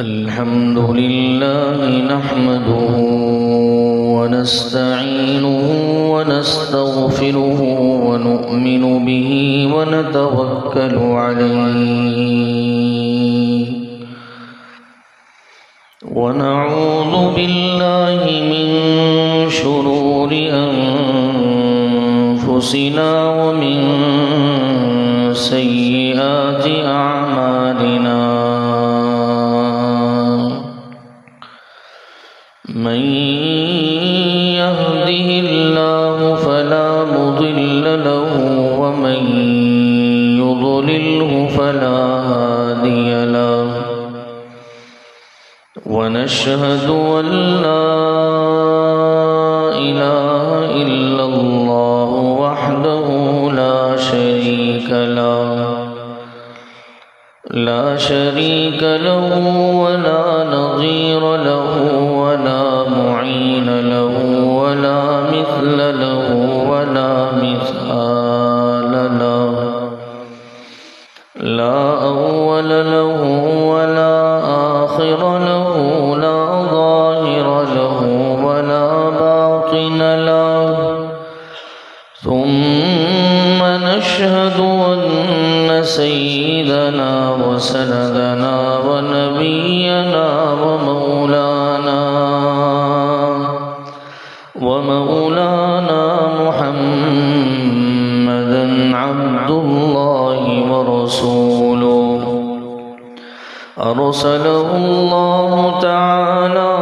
अल्हम्दुलिल्लाह नहमदुहु व नस्तईनुहु व नस्तगफिरुहु व नु'मिनु बिही व नतवक्कलु अलैहि व नऊज़ु बिल्लाहि मिन शुरूरि अनफुसिना व मिन सय्यिआति अअमालिना मन यहदिहिल्लाहु फला मुदिल्ल लहु व मन युद्लिल्हु फला हादिय लहु व नशहदु अन ला इलाहा इल्लल्लाहु वहदहु ला शरीक लहु व ला नज़ीर लहु व ला मुईन लहु व ला मिस्ल लहु व ला मिसाल लहु ला अव्वल लहु व ला आखिर लहु ला ज़ाहिर लहु व ला बातिन लहु सुम्म नशहदु अन्न सय्यिदना व सनदना व नबियना व मौलाना मुहम्मदन अब्दुल्लाहि व रसूलुहु अरसलहुल्लाहु तआला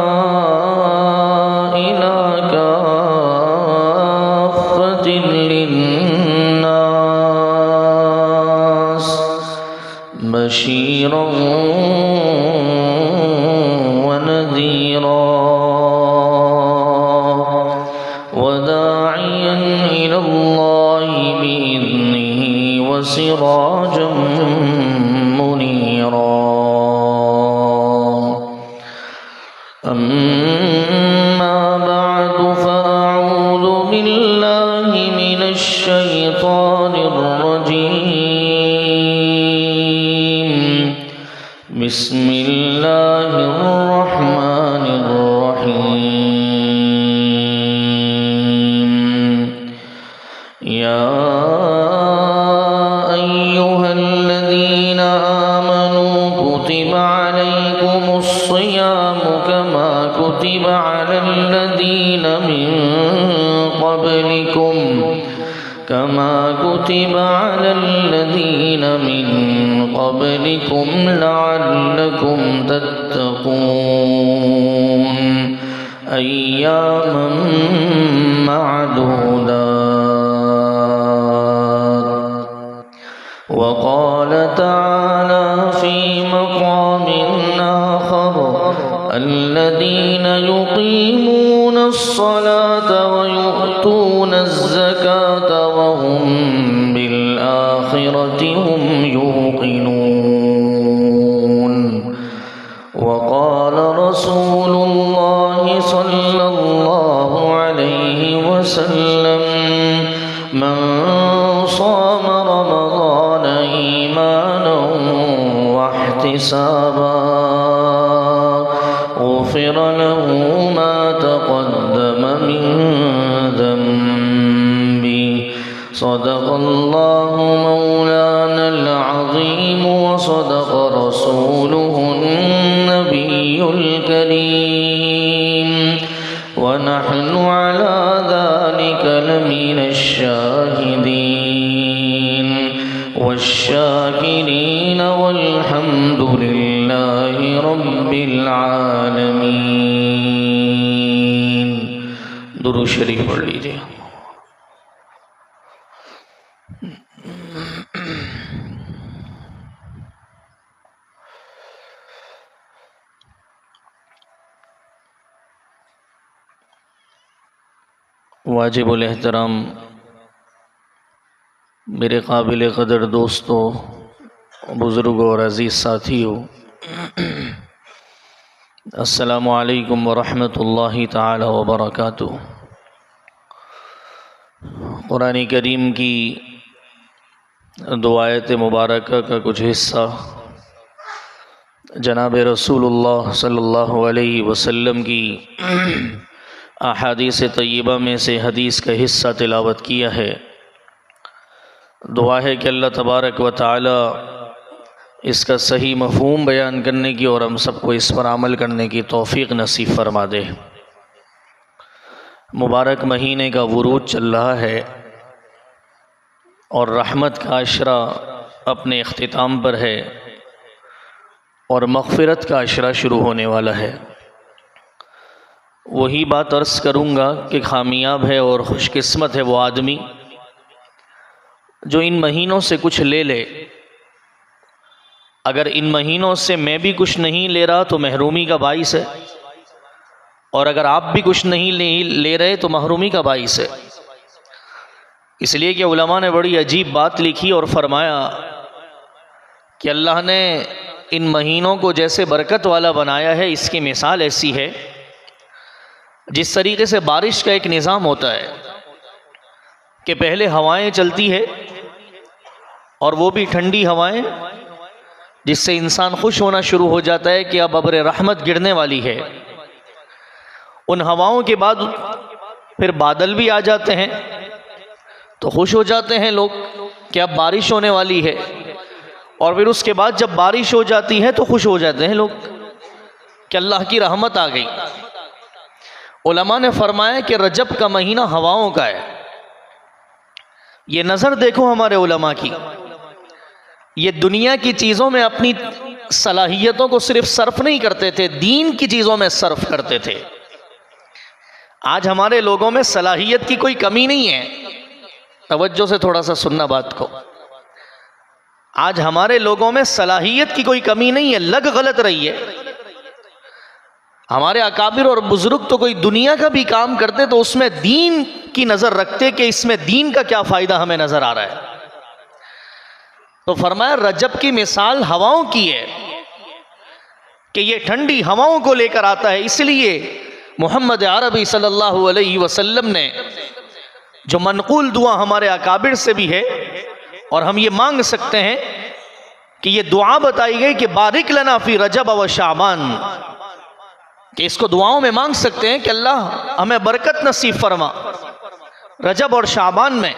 इला काफ़्फ़तिन लिन्नास बशीरन व नज़ीरा व दाइयन इलल्लाहि बिइज़्निहि व सिराजन मुनीरा अम्मा बअदु फ़अऊज़ु बिल्लाहि मिनश शैतानिर रजीम बिस्मिल्लाहिर रहमानिर रहीम या अय्युहल्लज़ीना आमनू कुतिबा अलैकुमुस सियामु कमा कुतिबा अलल्लज़ीना मिन क़ब्लिकुम लअल्लकुम तत्तकून अय्यामन मादूदात वक़ाल तआला फ़ी मक़ामिन आख़र अल्लज़ीना युक़ीमूनस्सलात व यु'तूनज़्ज़कात व हुम बिल-आख़िरति हुम यूक़िनून वक़ाल रसूलुल्लाहि सल्लल्लाहु अलैहि वसल्लम मन साम रमज़ान ईमानन वहतिसाबन गुफ़िर लहु मा तक़द्दम मिन ज़ंबिही सदक़ल्लाहु मौलानल अज़ीम व सदक़ रसूलुहुन नबियुल करीम व नहनु अला ज़ालिका लमिनश शाहिदीन वश्शाकिरीन वल्हम्दुलिल्लाहि रब्बिल आलमीन। दुरूद शरीफ पढ़ लीजिए। वाजिबुल एहतराम मेरे काबिल क़दर दोस्तों, बुज़ुर्गों और अज़ीज़ साथियों, अस्सलामु अलैकुम व रहमतुल्लाहि ताला व बरकातुहू। कुरान करीम की दो आयत मुबारक का कुछ हिस्सा जनाब रसूलुल्लाह सल्लल्लाहु अलैहि वसल्लम की अहादीस तय्यबा में से हदीस का हिस्सा तिलावत किया है। दुआ है कि अल्लाह तबारक व तआला इसका सही मफ़हूम बयान करने की और हम सबको इस पर अमल करने की तौफ़ीक़ नसीब फरमा दे। मुबारक महीने का वुरूद चल रहा है और रहमत का अशरा अपने इख्तिताम पर है और मग़फ़िरत का अशरा शुरू होने वाला है। वही बात अर्ज़ करूँगा कि कामयाब है और खुशकिस्मत है वो आदमी जो इन महीनों से कुछ ले ले। अगर इन महीनों से मैं भी कुछ नहीं ले रहा तो महरूमी का बाइस है, और अगर आप भी कुछ नहीं ले रहे तो महरूमी का बाइस है। इसलिए कि उलमा ने बड़ी अजीब बात लिखी और फरमाया कि अल्लाह ने इन महीनों को जैसे बरकत वाला बनाया है, इसकी मिसाल ऐसी है जिस तरीके से बारिश का एक निज़ाम होता है कि पहले हवाएं चलती है और वो भी ठंडी हवाएं, जिससे इंसान खुश होना शुरू हो जाता है कि अब अब्र रहमत गिरने वाली है। उन हवाओं के बाद फिर बादल भी आ जाते हैं तो खुश हो जाते हैं लोग कि अब बारिश होने वाली है, और फिर उसके बाद जब बारिश हो जाती है तो खुश हो जाते हैं लोग कि अल्लाह की रहमत आ गई। उलमा ने फरमाया कि रजब का महीना हवाओं का है। ये नज़र देखो हमारे उलमा की, ये दुनिया की चीज़ों में अपनी सलाहियतों को सिर्फ सर्फ नहीं करते थे, दीन की चीज़ों में सर्फ करते थे। आज हमारे लोगों में सलाहियत की कोई कमी नहीं है। तवज्जो से थोड़ा सा सुनना बात को। आज हमारे लोगों में सलाहियत की कोई कमी नहीं है, लग गलत रही है। हमारे अकाबिर और बुजुर्ग तो कोई दुनिया का भी काम करते तो उसमें दीन की नज़र रखते कि इसमें दीन का क्या फ़ायदा हमें नज़र आ रहा है। तो फरमाया रजब की मिसाल हवाओं की है कि ये ठंडी हवाओं को लेकर आता है। इसलिए मोहम्मद अरबी सल्लल्लाहु अलैहि वसल्लम ने जो मनकूल दुआ हमारे अकाबिर से भी है और हम ये मांग सकते हैं कि ये दुआ बताई गई कि बारिक लना फी रजब व शाबान, कि इसको दुआओं में मांग सकते हैं कि अल्लाह हमें बरकत नसीब फरमा रजब और शाबान में।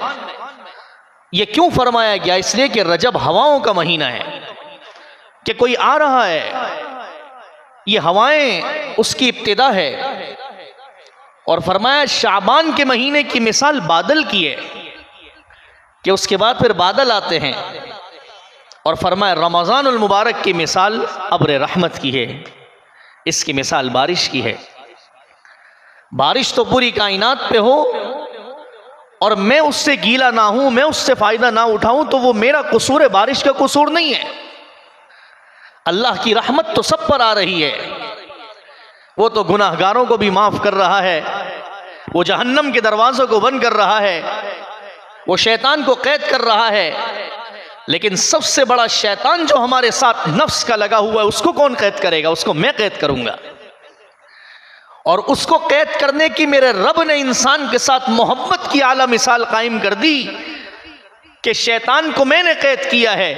ये क्यों फरमाया गया? इसलिए कि रजब हवाओं का महीना है, कि कोई आ रहा है, ये हवाएं उसकी इब्तिदा है। और फरमाया शाबान के महीने की मिसाल बादल की है कि उसके बाद फिर बादल आते हैं। और फरमाया रमज़ानुल मुबारक की मिसाल अब्र रहमत की है, इसकी मिसाल बारिश की है। बारिश तो पूरी कायनात पे हो और मैं उससे गीला ना हूं, मैं उससे फायदा ना उठाऊं, तो वो मेरा कसूर है, बारिश का कसूर नहीं है। अल्लाह की रहमत तो सब पर आ रही है। वो तो गुनाहगारों को भी माफ कर रहा है, वो जहन्नम के दरवाजों को बंद कर रहा है, वो शैतान को कैद कर रहा है। लेकिन सबसे बड़ा शैतान जो हमारे साथ नफ्स का लगा हुआ है, उसको कौन कैद करेगा? उसको मैं कैद करूंगा। और उसको कैद करने की मेरे रब ने इंसान के साथ मोहब्बत की आला मिसाल कायम कर दी कि शैतान को मैंने कैद किया है,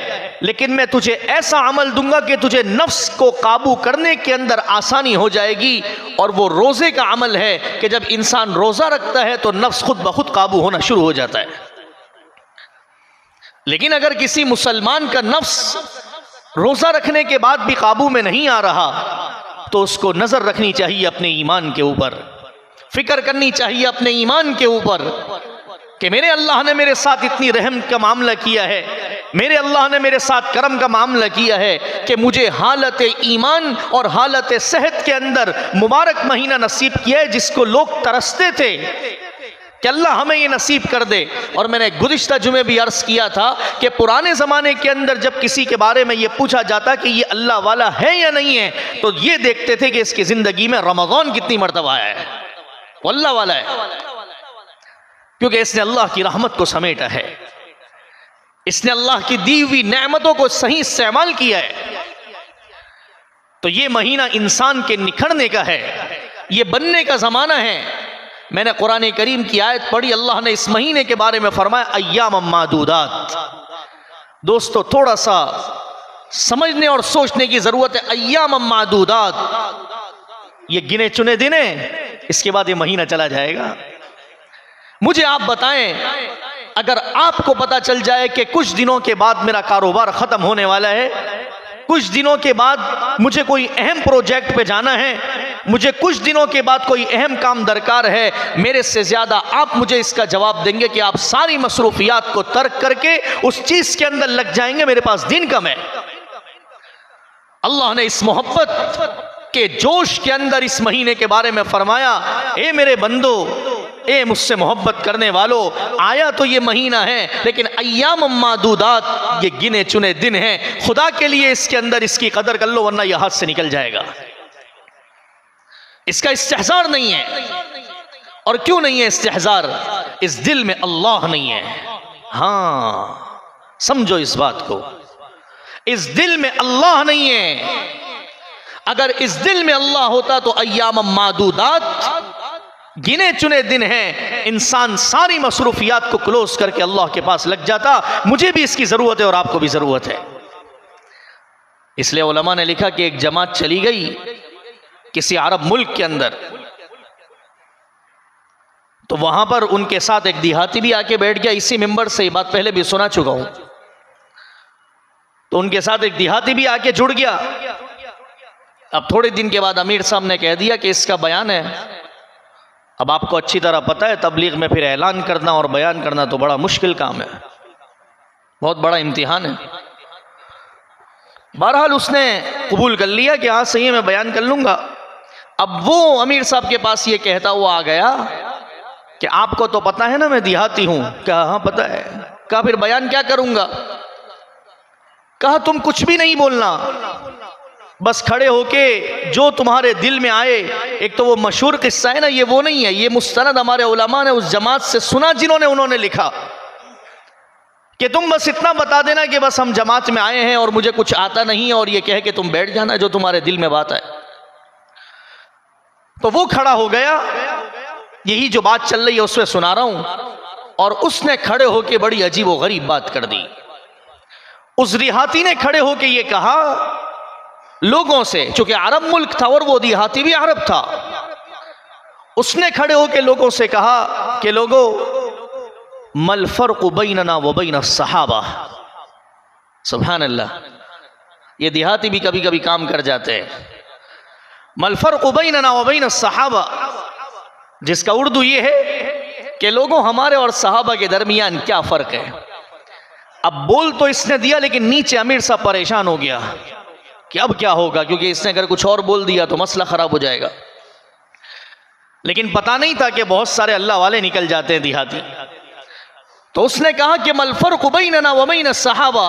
लेकिन मैं तुझे ऐसा अमल दूंगा कि तुझे नफ्स को काबू करने के अंदर आसानी हो जाएगी। और वो रोजे का अमल है कि जब इंसान रोजा रखता है तो नफ्स खुद ब खुद काबू होना शुरू हो जाता है। लेकिन अगर किसी मुसलमान का नफ्स रोजा रखने के बाद भी काबू में नहीं आ रहा, तो उसको नजर रखनी चाहिए अपने ईमान के ऊपर, फिक्र करनी चाहिए अपने ईमान के ऊपर कि मेरे अल्लाह ने मेरे साथ इतनी रहम का मामला किया है, मेरे अल्लाह ने मेरे साथ करम का मामला किया है कि मुझे हालत ईमान और हालत सेहत के अंदर मुबारक महीना नसीब किया है, जिसको लोग तरसते थे कि अल्लाह हमें ये नसीब कर दे। और मैंने गुज़िश्ता जुमे भी अर्ज़ किया था कि पुराने ज़माने के अंदर जब किसी के बारे में ये पूछा जाता कि ये अल्लाह वाला है या नहीं है, तो ये देखते थे कि इसकी ज़िंदगी में रमज़ान कितनी मरतबा आया है, वो अल्लाह वाला है, क्योंकि इसने अल्लाह की रहमत को समेटा है, इसने अल्लाह की दी हुई नेमतों को सही इस्तेमाल किया है। तो ये महीना इंसान के निखरने का है, ये बनने का ज़माना है। मैंने कुरान करीम की आयत पढ़ी, अल्लाह ने इस महीने के बारे में फरमाया अय्याम मादूदात। दोस्तों थोड़ा सा समझने और सोचने की जरूरत है। अय्याम मादूदात, ये गिने चुने दिन है, इसके बाद ये महीना चला जाएगा। मुझे आप बताएं, अगर आपको पता चल जाए कि कुछ दिनों के बाद मेरा कारोबार खत्म होने वाला है, कुछ दिनों के बाद मुझे कोई अहम प्रोजेक्ट पे जाना है, मुझे कुछ दिनों के बाद कोई अहम काम दरकार है, मेरे से ज्यादा आप मुझे इसका जवाब देंगे कि आप सारी मसरूफियात को तर्क करके उस चीज के अंदर लग जाएंगे, मेरे पास दिन कम है। अल्लाह ने इस मोहब्बत के जोश के अंदर इस महीने के बारे में फरमाया, ए मेरे बंदो, ए मुझसे मोहब्बत करने वालों, आया तो ये महीना है लेकिन अय्याम मादूदात, ये गिने चुने दिन हैं। खुदा के लिए इसके अंदर इसकी कदर कर लो, वरना यह हाथ से निकल जाएगा। इसका इस्तेहजार नहीं है। और क्यों नहीं है इस्तेहजार? इस दिल में अल्लाह नहीं है। हाँ, समझो इस बात को, इस दिल में अल्लाह नहीं है। अगर इस दिल में अल्लाह होता तो अय्याम मादूदात, गिने चुने दिन हैं, इंसान सारी मसरूफियात को क्लोज करके अल्लाह के पास लग जाता। मुझे भी इसकी जरूरत है और आपको भी जरूरत है। इसलिए उलमा ने लिखा कि एक जमात चली गई किसी अरब मुल्क के अंदर, तो वहां पर उनके साथ एक देहाती भी आके बैठ गया। इसी मिंबर से ये बात पहले भी सुना चुका हूं। तो उनके साथ एक देहाती भी आके जुड़ गया। अब थोड़े दिन के बाद अमीर साहब ने कह दिया कि इसका बयान है। अब आपको अच्छी तरह पता है, तबलीग में फिर ऐलान करना और बयान करना तो बड़ा मुश्किल काम है, बहुत बड़ा इम्तिहान है। बहरहाल उसने कबूल कर लिया कि हाँ सही है, मैं बयान कर लूंगा। अब वो अमीर साहब के पास ये कहता हुआ आ गया कि आपको तो पता है ना मैं देहाती हूं। कहा हाँ पता है। कहा फिर बयान क्या करूंगा? कहा तुम कुछ भी नहीं बोलना, बस खड़े होके जो तुम्हारे दिल में आए। एक तो वो मशहूर किस्सा है ना, ये वो नहीं है, ये मुस्तनद हमारे उलमा ने उस जमात से सुना जिन्होंने उन्होंने लिखा कि तुम बस इतना बता देना कि बस हम जमात में आए हैं और मुझे कुछ आता नहीं, और ये कह के तुम बैठ जाना जो तुम्हारे दिल में बात है। तो वो खड़ा हो गया, यही जो बात चल रही है उसमें सुना रहा हूं, और उसने खड़े होके बड़ी अजीब व गरीब बात कर दी। उस देहाती ने खड़े होके ये कहा लोगों से, चूंकि अरब मुल्क था और वो देहाती भी अरब था, उसने खड़े होके लोगों से कहा कि लोगों, मल फर्क बैनना व बैन सहाबा। सुभान अल्लाह, ये देहाती भी कभी कभी काम कर जाते हैं। मल फर्क बैनना व बैन सहाबा, जिसका उर्दू ये है कि लोगों हमारे और सहाबा के दरमियान क्या फर्क है। अब बोल तो इसने दिया, लेकिन नीचे अमीर साहब परेशान हो गया कि अब क्या होगा, क्योंकि इसने अगर कुछ और बोल दिया तो मसला खराब हो जाएगा। लेकिन पता नहीं था कि बहुत सारे अल्लाह वाले निकल जाते हैं देहाती। तो उसने कहा कि मल फर्क बैनना व बैन सहाबा,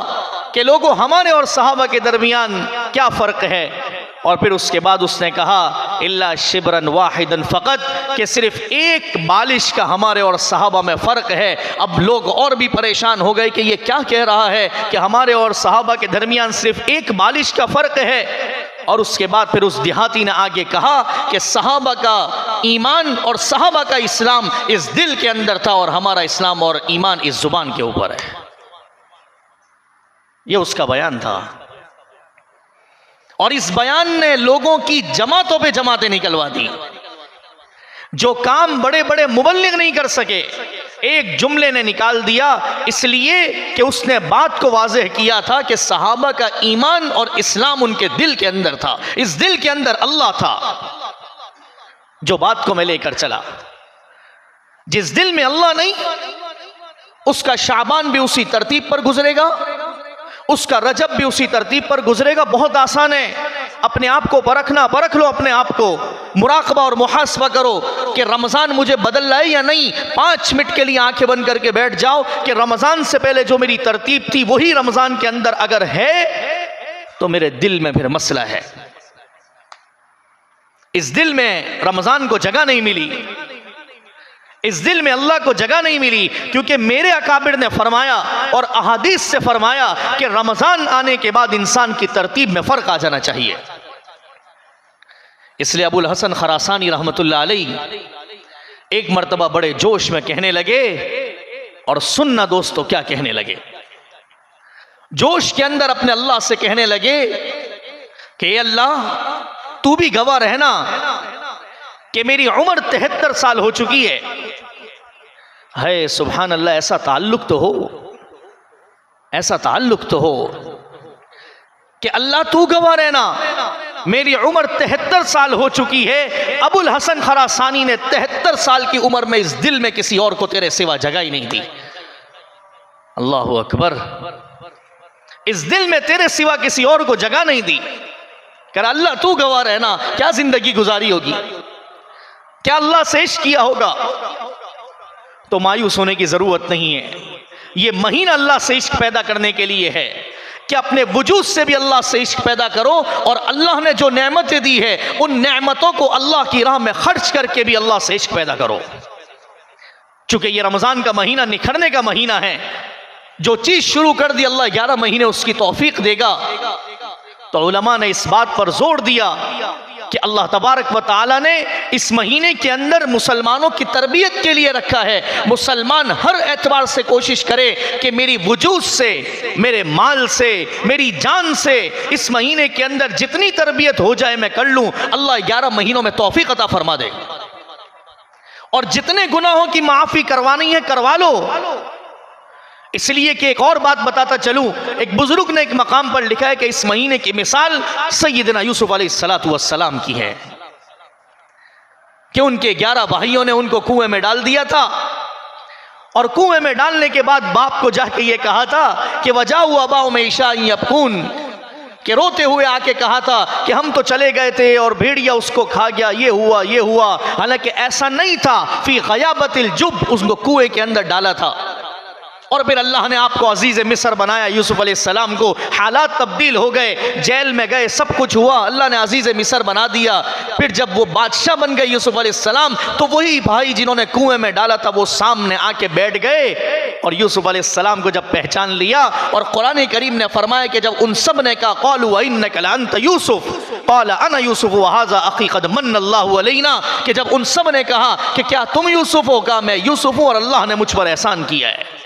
के लोगों हमारे और सहाबा के दरमियान क्या फर्क है। और फिर उसके बाद उसने कहा इल्ला शिबरन वाहिदन फ़कत, कि सिर्फ एक बालिश का हमारे और सहाबा में फ़र्क है। अब लोग और भी परेशान हो गए कि ये क्या कह रहा है कि हमारे और सहाबा के दरमियान सिर्फ एक बालिश का फ़र्क है। और उसके बाद फिर उस देहाती ने आगे कहा कि सहाबा का ईमान और सहाबा का इस्लाम इस दिल के अंदर था, और हमारा इस्लाम और ईमान इस जुबान के ऊपर है। ये उसका बयान था, और इस बयान ने लोगों की जमातों पे जमातें निकलवा दी। जो काम बड़े बड़े मुबल्लिग नहीं कर सके, एक जुमले ने निकाल दिया, इसलिए कि उसने बात को वाज़ेह किया था कि सहाबा का ईमान और इस्लाम उनके दिल के अंदर था। इस दिल के अंदर अल्लाह था। जो बात को मैं लेकर चला, जिस दिल में अल्लाह नहीं, उसका शाबान भी उसी तरतीब पर गुजरेगा, उसका रजब भी उसी तरतीब पर गुजरेगा। बहुत आसान है, अपने आप को परख लो, अपने आप को मुराकबा और मुहासबा करो कि रमज़ान मुझे बदल रहा है या नहीं। 5 मिनट के लिए आंखें बंद करके बैठ जाओ कि रमज़ान से पहले जो मेरी तरतीब थी वही रमज़ान के अंदर अगर है तो मेरे दिल में फिर मसला है। इस दिल में रमज़ान को जगह नहीं मिली, इस दिल में अल्लाह को जगह नहीं मिली, क्योंकि मेरे अकाबिर ने फरमाया और अहादीस से फरमाया कि रमज़ान आने के बाद इंसान की तरतीब में फ़र्क आ जाना चाहिए। इसलिए अबुल हसन खरासानी रहमतुल्लाह अलैह एक मर्तबा बड़े जोश में कहने लगे, और सुनना दोस्तों क्या कहने लगे। जोश के अंदर अपने अल्लाह से कहने लगे कि अल्लाह तू भी गवाह रहना कि मेरी उम्र 73 साल हो चुकी है। सुभान अल्लाह, ऐसा ताल्लुक तो हो, ऐसा ताल्लुक तो हो कि अल्लाह तू गवाह रहना मेरी उम्र 73 साल हो चुकी है। अबुल हसन खरासानी ने 73 साल की उम्र में इस दिल में किसी और को तेरे सिवा जगह ही नहीं दी। अल्लाहु अकबर, इस दिल में तेरे सिवा किसी और को जगह नहीं दी। कर अल्लाह तू गवाह रहना, क्या जिंदगी गुजारी होगी, क्या अल्लाह से इश्क किया होगा। तो मायूस होने की जरूरत नहीं है। ये महीना अल्लाह से इश्क पैदा करने के लिए है कि अपने वजूद से भी अल्लाह से इश्क पैदा करो और अल्लाह ने जो नेमतें दी है उन नेमतों को अल्लाह की राह में खर्च करके भी अल्लाह से इश्क पैदा करो। चूंकि ये रमजान का महीना निखरने का महीना है, जो चीज शुरू कर दी अल्लाह 11 महीने उसकी तौफीक देगा। तो उलमा ने इस बात पर जोर दिया कि अल्लाह तबारक व तआला ने इस महीने के अंदर मुसलमानों की तरबियत के लिए रखा है। मुसलमान हर एतबार से कोशिश करे कि मेरी वजूद से, मेरे माल से, मेरी जान से इस महीने के अंदर जितनी तरबियत हो जाए मैं कर लूं। अल्लाह 11 महीनों में तौफीक अता फरमा दे और जितने गुनाहों की माफी करवानी है करवा लो। इसलिए कि एक और बात बताता चलूं, एक बुजुर्ग ने एक मकाम पर लिखा है कि इस महीने की मिसाल सैयदना यूसुफ अलैहिस्सलातु वस्सलाम की है कि उनके 11 भाइयों ने उनको कुएं में डाल दिया था और कुएं में डालने के बाद बाप को जाके ये कहा था कि वजाउ अबाउ में ईशा यबकून, कि रोते हुए आके कहा था कि हम तो चले गए थे और भेड़िया उसको खा गया, ये हुआ ये हुआ। हालांकि ऐसा नहीं था, फी गयाबतिल जुब, उसको कुएं के अंदर डाला था। और फिर अल्लाह ने आपको अजीज मिस्र बनाया, यूसुफ अलैहिस्सलाम को हालात तब्दील हो गए, जेल में गए, सब कुछ हुआ, अल्लाह ने अजीज मिस्र बना दिया। फिर जब वो बादशाह बन गए यूसुफ अलैहिस्सलाम, तो वही भाई जिन्होंने कुएं में डाला था वो सामने आके बैठ गए और यूसुफ अलैहिस्सलाम को जब पहचान लिया और कुरान करीम ने फरमाया कि जब उन सब ने कहा क़ालू इन्नका लअंत यूसुफ क़ाल अना यूसुफ व हाज़ा अख़ी क़द मन्नल्लाहु अलैना, कि जब उन सब ने कहा कि क्या तुम यूसुफ हो, कहा मैं यूसुफ हूँ और अल्लाह ने मुझ पर एहसान किया है।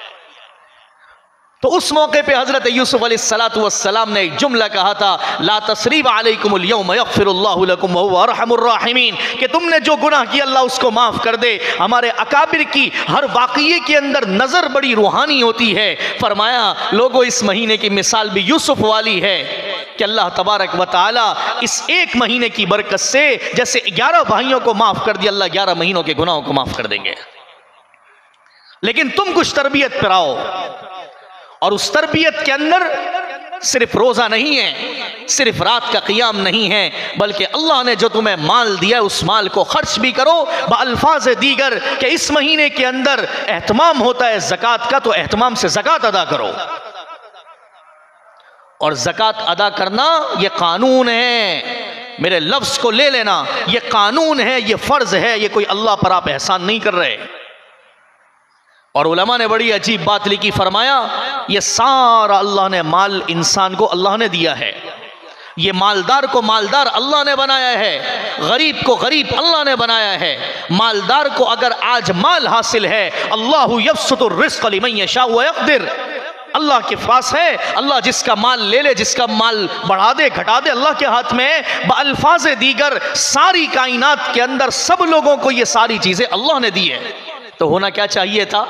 तो उस मौके पे हजरत यूसुफ अलैहिस्सलातु वस्सलाम ने एक जुमला कहा था, ला तसरीब अलैकुमुल यौम यग़फिरुल्लाहु लकुम व हुवा अरहमुर राहिमीन, कि तुमने जो गुनाह किया अल्लाह उसको माफ कर दे। हमारे अकाबिर की हर वाक़ये के अंदर नजर बड़ी रूहानी होती है। फरमाया लोगों इस महीने की मिसाल भी यूसुफ वाली है कि अल्लाह तबारक व तआला इस एक महीने की बरकत से जैसे 11 भाइयों को माफ कर दिया, अल्लाह 11 महीनों के गुनाहों को माफ कर देंगे। लेकिन तुम कुछ तरबियत पर आओ, और उस तरबियत के अंदर सिर्फ रोजा नहीं है, सिर्फ रात का क़ियाम नहीं है, बल्कि अल्लाह ने जो तुम्हें माल दिया उस माल को खर्च भी करो। बअल्फाज़ दीगर कि इस महीने के अंदर एहतमाम होता है ज़कात का, तो एहतमाम से ज़कात अदा करो। और ज़कात अदा करना ये कानून है, मेरे लफ्ज़ को ले लेना, ये कानून है, ये फ़र्ज़ है, ये कोई अल्लाह पर आप एहसान नहीं कर रहे। और उलमा ने बड़ी अजीब बात लिखी, फरमाया ये सारा अल्लाह ने माल इंसान को अल्लाह ने दिया है, ये मालदार को मालदार अल्लाह ने बनाया है, गरीब को गरीब अल्लाह ने बनाया है। मालदार को अगर आज माल हासिल है, अल्लाहु यब्सुतुर रिज़्क़ लिमन यशा व यक़दिर, अल्लाह के पास है, अल्लाह जिसका माल ले ले, जिसका माल बढ़ा दे घटा दे, अल्लाह के हाथ में है। बअल्फाज़ दीगर सारी कायनात के अंदर सब लोगों को ये सारी चीज़ें अल्लाह ने दी है। तो होना क्या चाहिए था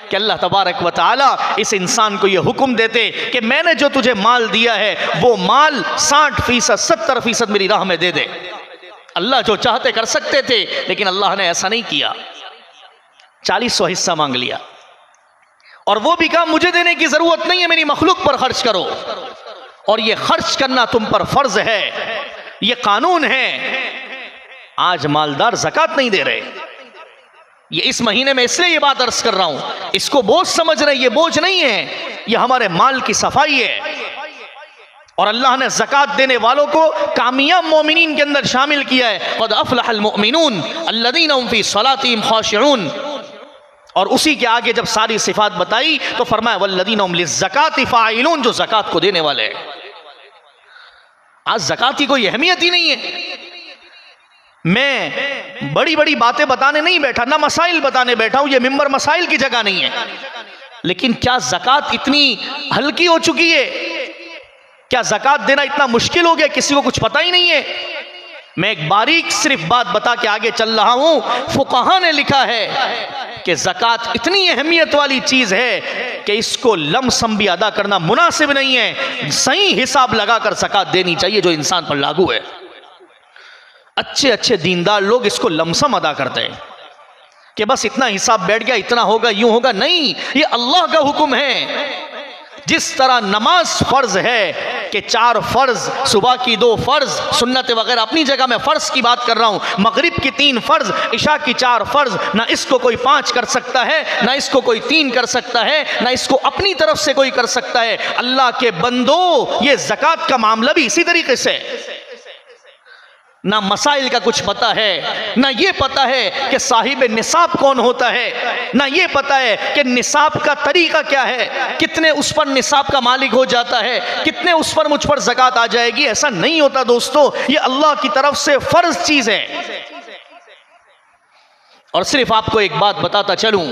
कि अल्लाह तबारक व तआला इस इंसान को ये हुक्म देते कि मैंने जो तुझे माल दिया है वो माल 60%, 70% मेरी राह में दे दे। अल्लाह जो चाहते कर सकते थे, लेकिन अल्लाह ने ऐसा नहीं किया, 40वां हिस्सा मांग लिया। और वो भी कहा मुझे देने की जरूरत नहीं है, मेरी मखलूक पर खर्च करो। और ये खर्च करना तुम पर फर्ज है, ये कानून है। आज मालदार ज़कात नहीं दे रहे, ये इस महीने में इसलिए ये बात अर्ज कर रहा हूं, इसको बोझ समझ रहे, ये बोझ नहीं है, ये हमारे माल की सफाई है। और अल्लाह ने ज़कात देने वालों को कामयाब मोमिनीन के अंदर शामिल किया है। क़द अफ़लहल मुमिनून अल्लज़ीना हुम फ़ी सलातिहिम ख़ाशिऊन। और उसी के आगे जब सारी सिफात बताई तो फरमाया वल्लज़ीना हुम लिज़्ज़काति फ़ाइलून, जो ज़कात को देने वाले हैं। आज ज़कात की कोई अहमियत ही नहीं है। मैं बड़ी बड़ी बातें बताने नहीं बैठा, ना मसाइल बताने बैठा हूं, ये मिंबर मसाइल की जगह नहीं है। लेकिन क्या ज़कात इतनी हल्की हो चुकी है? क्या ज़कात देना इतना मुश्किल हो गया, किसी को कुछ पता ही नहीं है? मैं एक बारीक सिर्फ बात बता के आगे चल रहा हूं। फुक़हा ने लिखा है कि ज़कात इतनी अहमियत वाली चीज़ है कि इसको लमसम भी अदा करना मुनासिब नहीं है। सही हिसाब लगाकर ज़कात देनी चाहिए जो इंसान पर लागू है। अच्छे अच्छे दीनदार लोग इसको लमसम अदा करते हैं कि बस इतना हिसाब बैठ गया, इतना होगा, यूं होगा। नहीं, ये अल्लाह का हुक्म है। जिस तरह नमाज फर्ज है कि 4 फर्ज, सुबह की 2 फर्ज, सुन्नत वगैरह अपनी जगह, मैं फर्ज की बात कर रहा हूं। मगरिब की 3 फर्ज, इशा की 4 फर्ज, ना इसको कोई 5 कर सकता है, ना इसको कोई 3 कर सकता है, ना इसको अपनी तरफ से कोई कर सकता है। अल्लाह के बंदो, ये ज़कात का मामला भी इसी तरीके से। ना मसाइल का कुछ पता है, ना ये पता है कि साहिब निसाब कौन होता है, ना ये पता है कि निसाब का तरीका क्या है, कितने उस पर निसाब का मालिक हो जाता है, कितने उस पर मुझ पर ज़कात आ जाएगी। ऐसा नहीं होता दोस्तों, ये अल्लाह की तरफ से फर्ज चीज है। और सिर्फ आपको एक बात बताता चलूं,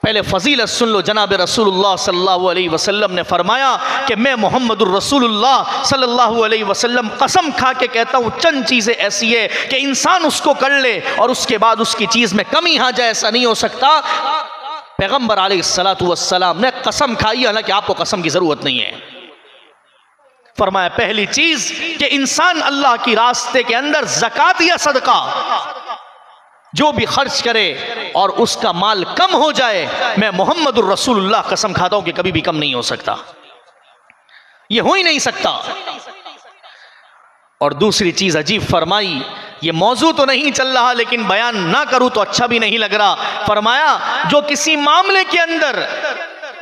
पहले फजीलत सुन लो। जनाब रसूलुल्लाह सल्लल्लाहु अलैहि वसल्लम ने फरमाया कि मैं मोहम्मदुर रसूलुल्लाह सल्लल्लाहु अलैहि वसल्लम कसम खा के कहता हूँ, चंद चीज़ें ऐसी है कि इंसान उसको कर ले और उसके बाद उसकी चीज़ में कमी आ जाए, ऐसा नहीं हो सकता। पैगम्बर अलैहिस्सलातु वस्सलाम ने कसम खाई, हालांकि आपको कसम की ज़रूरत नहीं है। फरमाया पहली चीज़ कि इंसान अल्लाह की रास्ते के अंदर ज़कात या सदका जो भी खर्च करे और उसका माल कम हो जाए, मैं मोहम्मदुर रसूलुल्लाह कसम खाता हूं कि कभी भी कम नहीं हो सकता, ये हो ही नहीं सकता। और दूसरी चीज अजीब फरमाई, ये मौजू तो नहीं चल रहा लेकिन बयान ना करूं तो अच्छा भी नहीं लग रहा। फरमाया जो किसी मामले के अंदर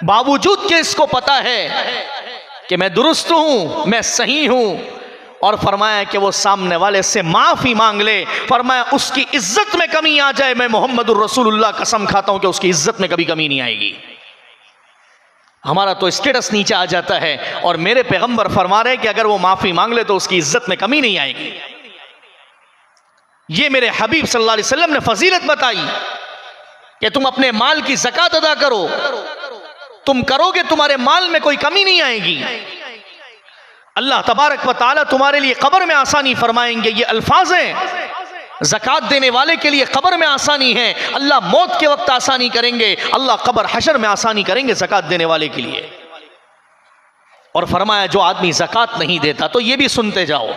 बावजूद के इसको पता है कि मैं दुरुस्त हूं, मैं सही हूं, और फरमाया कि वो सामने वाले से माफी मांग ले, फरमाया उसकी इज्जत में कमी आ जाए, मैं मोहम्मदुर रसूलुल्लाह कसम खाता हूं कि उसकी इज्जत में कभी कमी नहीं आएगी। हमारा तो स्टेटस नीचे आ जाता है और मेरे पैगंबर फरमा रहे हैं कि अगर वो माफी मांग ले तो उसकी इज्जत में कमी नहीं आएगी। ये मेरे हबीब सल्लल्लाहु अलैहि वसल्लम ने फजीलत बताई कि तुम अपने माल की ज़कात अदा करो, तुम करोगे तुम्हारे माल में कोई कमी नहीं आएगी। अल्लाह तबारक व तआला तुम्हारे लिए कब्र में आसानी फरमाएंगे। ये अल्फाज हैं, ज़कात देने वाले के लिए कब्र में आसानी है, अल्लाह मौत के वक्त आसानी करेंगे, अल्लाह कब्र हशर में आसानी करेंगे ज़कात देने वाले के लिए। और फरमाया जो आदमी ज़कात नहीं देता, तो ये भी सुनते जाओ,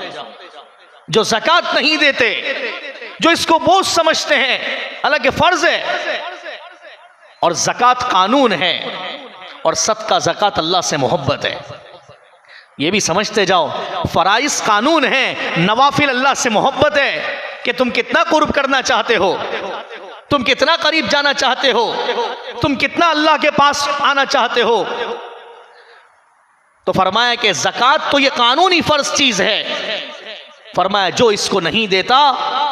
जो ज़कात नहीं देते, जो इसको बोझ समझते हैं, हालांकि फर्ज है और ज़कात कानून है, और सदका ज़कात अल्लाह से मोहब्बत है, ये भी समझते जाओ। फराइज कानून है, नवाफिल अल्लाह से मोहब्बत है कि तुम कितना कुर्ब करना चाहते हो, तुम कितना करीब जाना चाहते हो, तुम कितना अल्लाह के पास आना चाहते हो। तो फरमाया कि ज़कात तो ये कानूनी फर्ज चीज है। फरमाया जो इसको नहीं देता,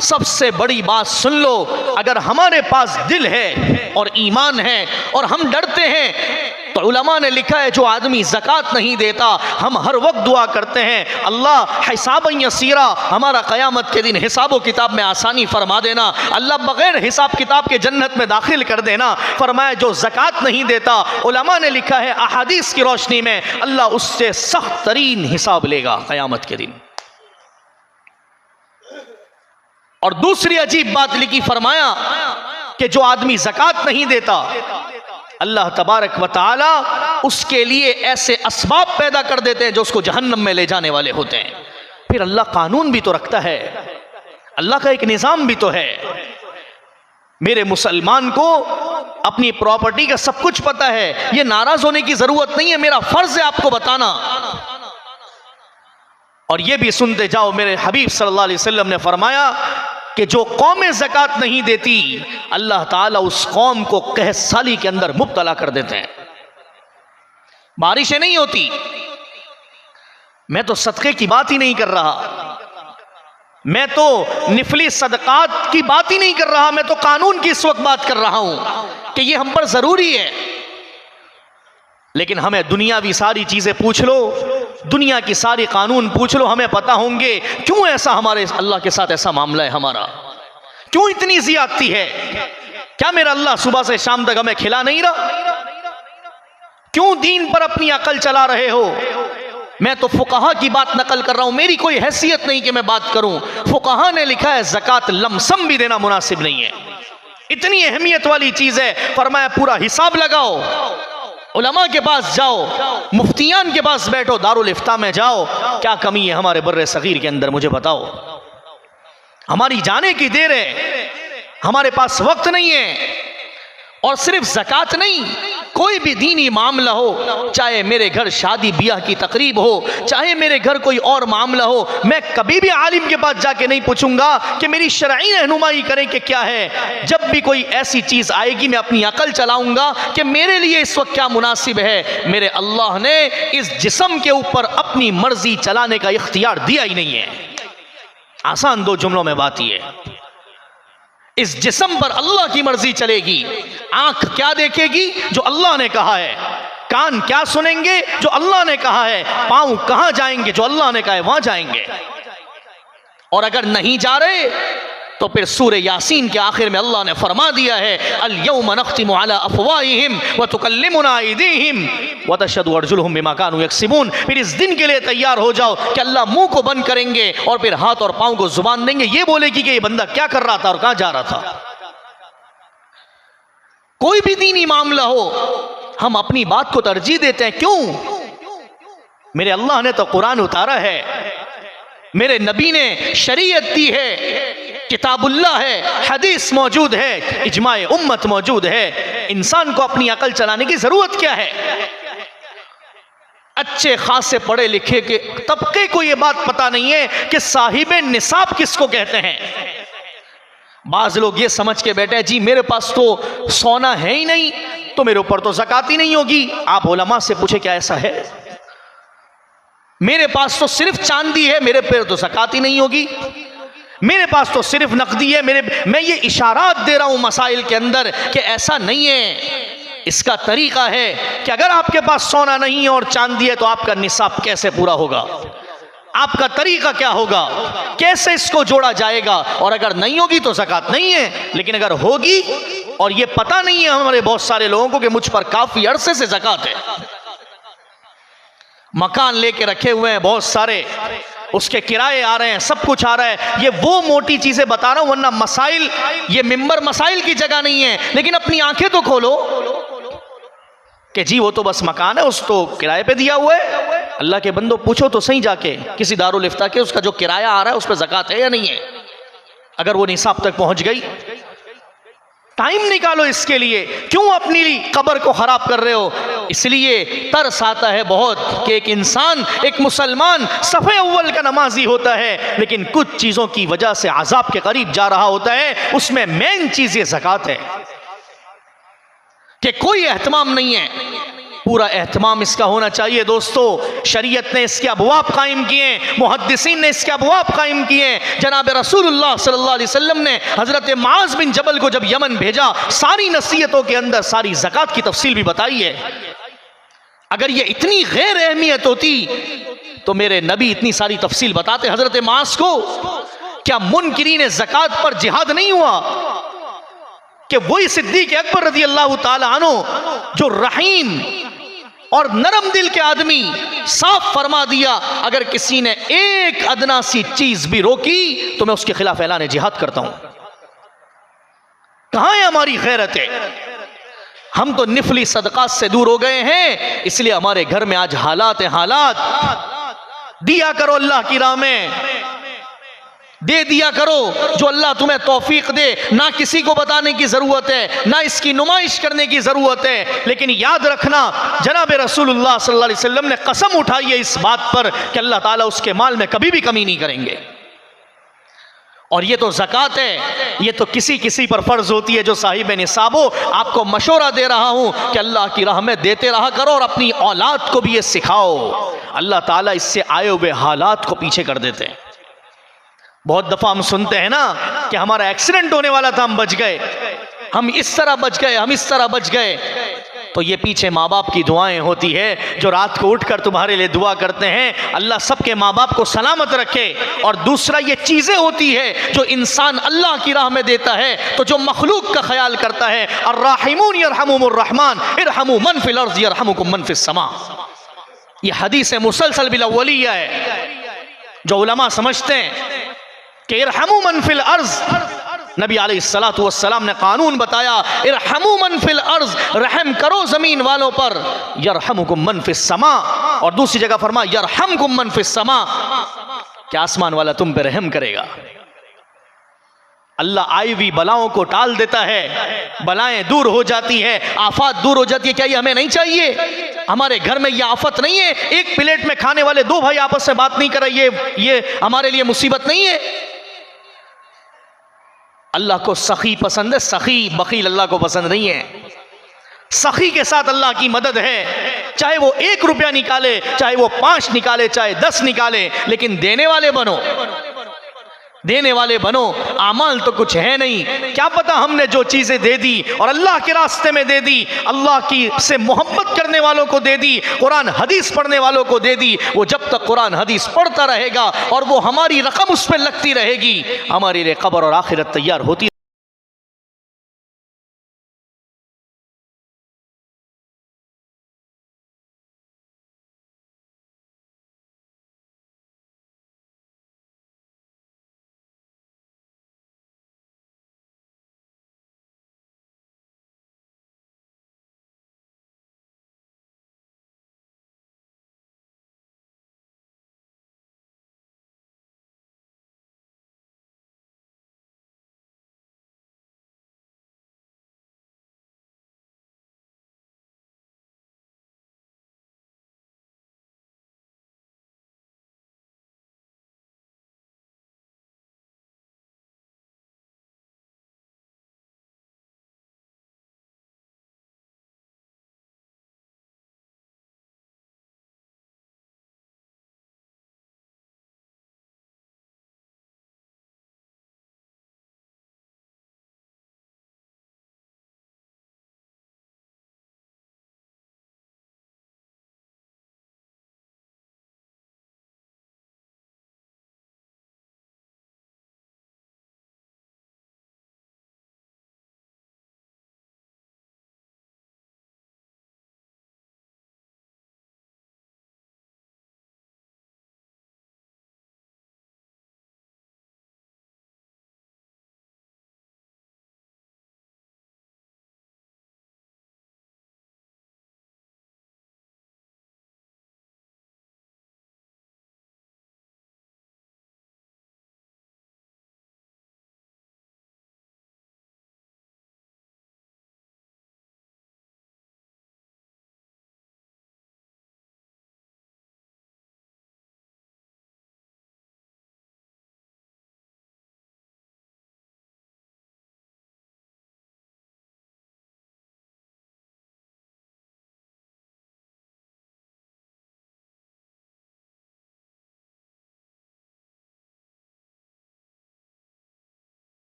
सबसे बड़ी बात सुन लो, अगर हमारे पास दिल है और ईमान है और हम डरते हैं, तो उलमा ने लिखा है जो आदमी ज़कात नहीं देता, हम हर वक्त दुआ करते हैं, अल्लाह हिसाबन यसीरा, हमारा क़यामत के दिन हिसाब व किताब में आसानी फरमा देना, अल्लाह बग़ैर हिसाब किताब के जन्नत में दाखिल कर देना। फरमाया जो ज़कात नहीं देता, उलमा ने लिखा है अहादीस की रोशनी में, अल्लाह उससे सख्त तरीन हिसाब लेगा क़यामत के दिन। और दूसरी अजीब बात लिखी, फरमाया कि जो आदमी ज़कात नहीं देता, अल्लाह तबारक व तआला उसके लिए ऐसे असबाब पैदा कर देते हैं जो उसको जहन्नम में ले जाने वाले होते हैं। फिर अल्लाह कानून भी तो रखता है, अल्लाह का एक निज़ाम भी तो है। मेरे मुसलमान को अपनी प्रॉपर्टी का सब कुछ पता है, ये नाराज होने की जरूरत नहीं है, मेरा फर्ज है आपको बताना। और ये भी सुनते जाओ, मेरे हबीब सल्लल्लाहु अलैहि वसल्लम ने फरमाया कि जो कौमें ज़कात नहीं देती, अल्लाह ताला उस कौम को कहत साली के अंदर मुब्तला कर देते हैं, बारिशें नहीं होती। मैं तो सदक़े की बात ही नहीं कर रहा, मैं तो निफली सदक़ात की बात ही नहीं कर रहा, मैं तो कानून की इस वक्त बात कर रहा हूं कि ये हम पर ज़रूरी है। लेकिन हमें दुनियावी सारी चीज़ें पूछ लो, दुनिया की सारी कानून पूछ लो, हमें पता होंगे क्यों ऐसा हमारे अल्लाह के साथ ऐसा मामला है हमारा, क्यों इतनी ज़ियादती है। क्या मेरा अल्लाह सुबह से शाम तक हमें खिला नहीं रहा? क्यों दीन पर अपनी अकल चला रहे हो? मैं तो फुकहा की बात नकल कर रहा हूं, मेरी कोई हैसियत नहीं कि मैं बात करूं। फुकहा ने लिखा है ज़कात लमसम भी देना मुनासिब नहीं है, इतनी अहमियत वाली चीज है। फरमाया पूरा हिसाब लगाओ, उलमा के पास जाओ, मुफ्तियान के पास बैठो, दारुल इफ्ता में जाओ, क्या कमी है हमारे बर्रे सगीर के अंदर मुझे बताओ। हमारी जाने की देर है, हमारे पास वक्त नहीं है। और सिर्फ ज़कात नहीं, कोई भी दीनी मामला हो, चाहे मेरे घर शादी ब्याह की तकरीब हो, चाहे मेरे घर कोई और मामला हो, मैं कभी भी आलिम के पास जाके नहीं पूछूंगा कि मेरी शरई रहनुमाई करें कि क्या है। जब भी कोई ऐसी चीज़ आएगी मैं अपनी अकल चलाऊंगा कि मेरे लिए इस वक्त क्या मुनासिब है। मेरे अल्लाह ने इस जिस्म के ऊपर अपनी मर्जी चलाने का इख्तियार दिया ही नहीं है। आसान दो जुमलों में बात यह है, इस जिस्म पर अल्लाह की मर्जी चलेगी। आंख क्या देखेगी? जो अल्लाह ने कहा है। कान क्या सुनेंगे? जो अल्लाह ने कहा है। पांव कहां जाएंगे? जो अल्लाह ने कहा है वहां जाएंगे। और अगर नहीं जा रहे तो फिर सूरह यासीन के आखिर में अल्लाह ने फरमा दिया है, अल यौम नख्तिमु अला अफ़वाहिहिम व तुकल्लिमुना अयदीहिम व तशहदु अर्जुलुहुम बिमा कानू यक्सिबून। फिर इस दिन के लिए तैयार हो जाओ कि अल्लाह मुंह को बंद करेंगे और फिर हाथ और पांव को जुबान देंगे, ये बोलेगी कि ये बंदा क्या कर रहा था और कहां जा रहा था। कोई भी दीनी मामला हो, हम अपनी बात को तरजीह देते हैं। क्यों? मेरे अल्लाह ने तो कुरान उतारा है, मेरे नबी ने शरीयत दी है, किताबुल्लाह है, हदीस मौजूद है, इजमाए उम्मत मौजूद है। इंसान को अपनी अकल चलाने की जरूरत क्या है? अच्छे खासे पढ़े लिखे के तबके को यह बात पता नहीं है कि साहिब निसाब किसको कहते हैं। बाज लोग ये समझ के बैठे, जी मेरे पास तो सोना है ही नहीं तो मेरे ऊपर तो ज़कात ही नहीं होगी। आप उलमा से पूछे क्या ऐसा है? मेरे पास तो सिर्फ चांदी है, मेरे पे तो ज़कात ही नहीं होगी। मेरे पास तो सिर्फ नकदी है, मैं ये इशारात दे रहा हूं मसाइल के अंदर कि ऐसा नहीं है। इसका तरीका है कि अगर आपके पास सोना नहीं है और चांदी है तो आपका निसाब कैसे पूरा होगा, आपका तरीका क्या होगा, कैसे इसको जोड़ा जाएगा। और अगर नहीं होगी तो ज़कात नहीं है, लेकिन अगर होगी और ये पता नहीं है हमारे बहुत सारे लोगों को कि मुझ पर काफी अरसे से ज़कात है, मकान लेके रखे हुए हैं बहुत सारे, उसके किराए आ रहे हैं, सब कुछ आ रहा है। ये वो मोटी चीजें बता रहा हूं, वरना मसाइल, ये मिंबर मसाइल की जगह नहीं है। लेकिन अपनी आंखें तो खोलो कि जी वो तो बस मकान है, उस तो किराए पे दिया हुआ है। अल्लाह के बंदो पूछो तो सही जाके किसी दारुल इफ्ता के, उसका जो किराया आ रहा है उस पर ज़कात है या नहीं है। अगर वो निसाब तक पहुंच गई, टाइम निकालो इसके लिए। क्यों अपनी कब्र को खराब कर रहे हो? इसलिए तरस आता है बहुत कि एक इंसान, एक मुसलमान सफ़े अव्वल का नमाजी होता है, लेकिन कुछ चीज़ों की वजह से अजाब के करीब जा रहा होता है। उसमें मेन चीज़ ये ज़कात है कि कोई एहतमाम नहीं है, पूरा एहतमाम इसका होना चाहिए। दोस्तों, शरीयत ने इसके अबवाब कायम किए, मुहद्दिसीन ने इसके अबवाब कायम किए। जनाब रसूलुल्लाह सल्लल्लाहु अलैहि वसल्लम ने हज़रत मुआज़ बिन जबल को जब यमन भेजा, सारी नसीहतों के अंदर सारी ज़कात की तफसील भी बताई है। अगर ये इतनी गैर अहमियत होती तो मेरे नबी इतनी सारी तफसील बताते हज़रत मुआज़ को। क्या मुनकिरीन ज़कात पर जिहाद नहीं हुआ कि वही सिद्दीक़ अकबर रज़ी अल्लाह ताला अन्हु जो रहीम और नरम दिल के आदमी, साफ फरमा दिया अगर किसी ने एक अदना सी चीज भी रोकी तो मैं उसके खिलाफ ऐलान जिहाद करता हूं। कहां है हमारी गैरत है? हम तो निफली सदक़ात से दूर हो गए हैं, इसलिए हमारे घर में आज हालात है। हालात दिया करो अल्लाह की राह में, दे दिया करो जो अल्लाह तुम्हें तौफीक दे। ना किसी को बताने की ज़रूरत है, ना इसकी नुमाइश करने की ज़रूरत है। लेकिन याद रखना, जनाब रसूलुल्लाह सल्लल्लाहु अलैहि वसल्लम ने कसम उठाई है इस बात पर कि अल्लाह ताला उसके माल में कभी भी कमी नहीं करेंगे। और ये तो ज़कात है, ये तो किसी किसी पर फ़र्ज़ होती है जो साहिब निसाब हो। आपको मशवरा दे रहा हूँ कि अल्लाह की राह में देते रहा करो और अपनी औलाद को भी ये सिखाओ। अल्लाह ताला इससे आए हुए हालात को पीछे कर देते हैं। बहुत दफा हम सुनते हैं ना कि हमारा एक्सीडेंट होने वाला था, हम बच गए, हम इस तरह बच गए, हम इस तरह बच गए। तो ये पीछे माँ बाप की दुआएं होती है, जो रात को उठकर तुम्हारे लिए दुआ करते हैं, अल्लाह सबके माँ बाप को सलामत रखे। और दूसरा ये चीज़ें होती है जो इंसान अल्लाह की राह में देता है, तो जो मखलूक का ख्याल करता है, अर्राहिमून यरहमुहुर रहमान इरहमू मन फिल अर्ज़ यरहमुकुम मन फिस समा। ये हदीस मुसलसल बिल अव्वलिया है, जो उलमा समझते हैं कि इरहमू मन फिल अर्ज़, नबी अलैहिस्सलातु वस्सलाम ने कानून बताया, इरहमू मन फिल अर्ज़, रहम करो ज़मीन वालों पर, यरहमुकुम मन फिस समा। और दूसरी जगह फरमा यरहमकुम मन फिस समा, कि आसमान वाला तुम पे रहम करेगा। अल्लाह आई हुई बलाओं को टाल देता है, बलाएं दूर हो जाती है, आफत दूर हो जाती है। क्या ये हमें नहीं चाहिए? हमारे घर में ये आफत नहीं है, एक प्लेट में खाने वाले दो भाई आपस में बात नहीं कर रहे, ये हमारे लिए मुसीबत नहीं है? अल्लाह को सखी पसंद है, सखी बखील अल्लाह को पसंद नहीं है। सखी के साथ अल्लाह की मदद है, चाहे वो 1 रुपया निकाले, चाहे वो 5 निकाले, चाहे 10 निकाले, लेकिन देने वाले बनो, देने वाले बनो। आमाल तो कुछ है नहीं, क्या पता हमने जो चीजें दे दी और अल्लाह के रास्ते में दे दी, अल्लाह की से मोहब्बत करने वालों को दे दी, कुरान हदीस पढ़ने वालों को दे दी। वो जब तक कुरान हदीस पढ़ता रहेगा और वो हमारी रकम उस पर लगती रहेगी, हमारे लिए कब्र और आखिरत तैयार होती